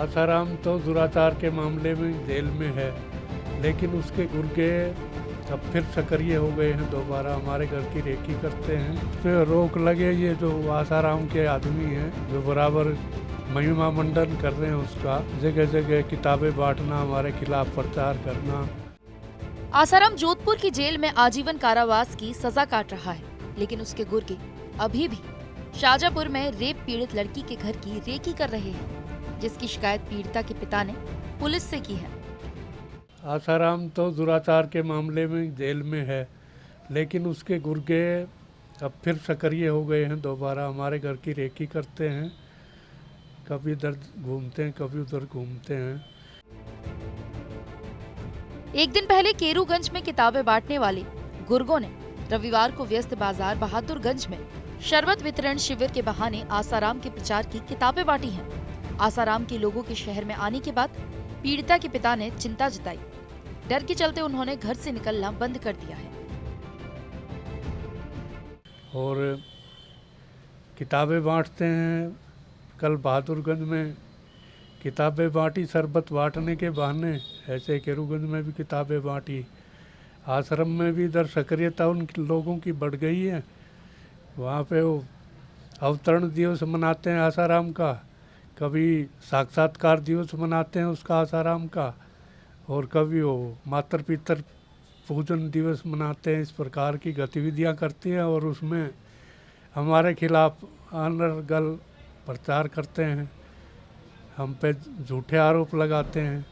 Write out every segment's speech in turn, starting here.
आसाराम तो दुराचार के मामले में जेल में है, लेकिन उसके गुर्गे अब फिर सक्रिय हो गए हैं, दोबारा हमारे घर की रेकी करते हैं। उस पर रोक लगे। ये जो आसाराम के आदमी हैं जो बराबर महिमा मंडन कर रहे हैं, उसका जगह जगह किताबें बांटना, हमारे खिलाफ प्रचार करना। आसाराम जोधपुर की जेल में आजीवन कारावास की सजा काट रहा है, लेकिन उसके गुर्गे अभी भी शाजापुर में रेप पीड़ित लड़की के घर की रेकी कर रहे हैं, जिसकी शिकायत पीड़िता के पिता ने पुलिस से की है। आसाराम तो दुराचार के मामले में जेल में है, लेकिन उसके गुर्गे अब फिर सक्रिय हो गए हैं, दोबारा हमारे घर की रेकी करते हैं। कभी इधर घूमते हैं, कभी उधर घूमते हैं। एक दिन पहले केरूगंज में किताबें बांटने वाले गुर्गों ने रविवार को व्यस्त बाजार बहादुरगंज में शरबत वितरण शिविर के बहाने आसाराम के प्रचार की किताबें बांटी हैं। आसाराम के लोगों के शहर में आने के बाद पीड़िता के पिता ने चिंता जताई। डर के चलते उन्होंने घर से निकलना बंद कर दिया है। और किताबें बांटते हैं। कल बहादुरगंज में किताबें बांटी शरबत बांटने के बहाने, ऐसे केरूगंज में भी किताबें बांटी। आश्रम में भी इधर सक्रियता उन लोगों की बढ़ गई है। वहाँ पे वो अवतरण दिवस मनाते हैं आसाराम का, कभी साक्षात्कार दिवस मनाते हैं उसका आसाराम का, और कभी वो मातर पितर पूजन दिवस मनाते हैं। इस प्रकार की गतिविधियाँ करती हैं और उसमें हमारे खिलाफ अनर्गल प्रचार करते हैं, हम पे झूठे आरोप लगाते हैं।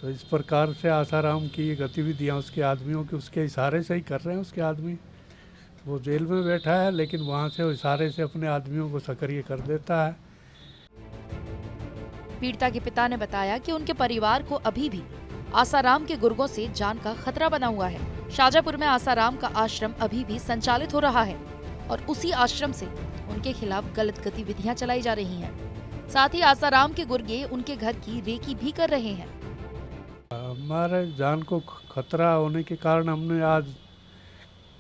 तो इस प्रकार से आसाराम की ये गतिविधियाँ उसके आदमियों की उसके इशारे से ही कर रहे हैं। उसके आदमी वो जेल में बैठा है, लेकिन वहाँ से वो इशारे से अपने आदमियों को सक्रिय कर देता है। पीड़िता के पिता ने बताया कि उनके परिवार को अभी भी आसाराम के गुर्गों से जान का खतरा बना हुआ है। शाजापुर में आसाराम का आश्रम अभी भी संचालित हो रहा है और उसी आश्रम से उनके खिलाफ गलत गतिविधियां चलाई जा रही हैं। साथ ही आसाराम के गुर्गे उनके घर की रेकी भी कर रहे हैं। हमारे जान को खतरा होने के कारण हमने आज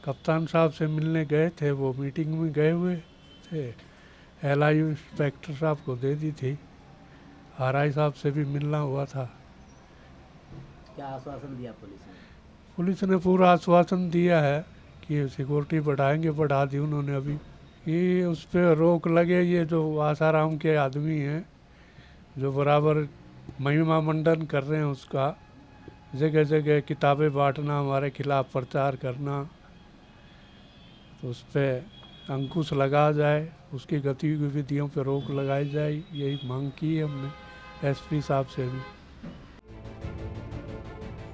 कप्तान साहब से मिलने गए थे। वो मीटिंग में गए हुए थे, LIU इंस्पेक्टर साहब को दे दी थी। RI साहब से भी मिलना हुआ था। क्या आश्वासन दिया पुलिस ने? पुलिस ने पूरा आश्वासन दिया है कि सिक्योरिटी बढ़ाएंगे, बढ़ा दी उन्होंने अभी। ये उस पर रोक लगे। ये जो आसाराम के आदमी हैं जो बराबर महिमा मंडन कर रहे हैं, उसका जगह जगह किताबें बांटना, हमारे खिलाफ प्रचार करना, तो उस पर अंकुश लगा जाए, उसकी गतिविधियों पर रोक लगाई जाए, यही मांग की है हमने SP साहब से भी।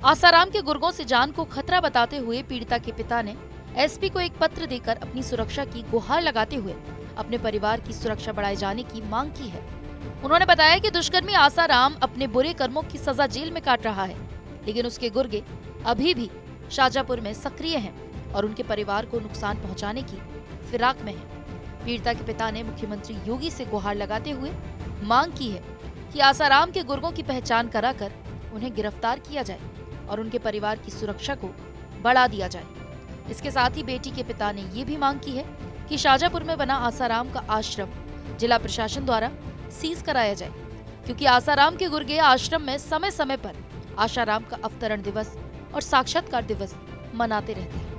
आसाराम के गुर्गों से जान को खतरा बताते हुए पीड़िता के पिता ने SP को एक पत्र देकर अपनी सुरक्षा की गुहार लगाते हुए अपने परिवार की सुरक्षा बढ़ाए जाने की मांग की है। उन्होंने बताया कि दुष्कर्मी आसाराम अपने बुरे कर्मों की सजा जेल में काट रहा है, लेकिन उसके गुर्गे अभी भी शाजापुर में सक्रिय हैं और उनके परिवार को नुकसान पहुंचाने की फिराक में हैं। पीड़िता के पिता ने मुख्यमंत्री योगी से गुहार लगाते हुए मांग की है कि आसाराम के गुर्गों की पहचान कराकर उन्हें गिरफ्तार किया जाए और उनके परिवार की सुरक्षा को बढ़ा दिया जाए। इसके साथ ही बेटी के पिता ने ये भी मांग की है कि शाजापुर में बना आसाराम का आश्रम जिला प्रशासन द्वारा सीज कराया जाए, क्योंकि आसाराम के गुर्गे आश्रम में समय समय पर आसाराम का अवतरण दिवस और साक्षात्कार दिवस मनाते रहते हैं।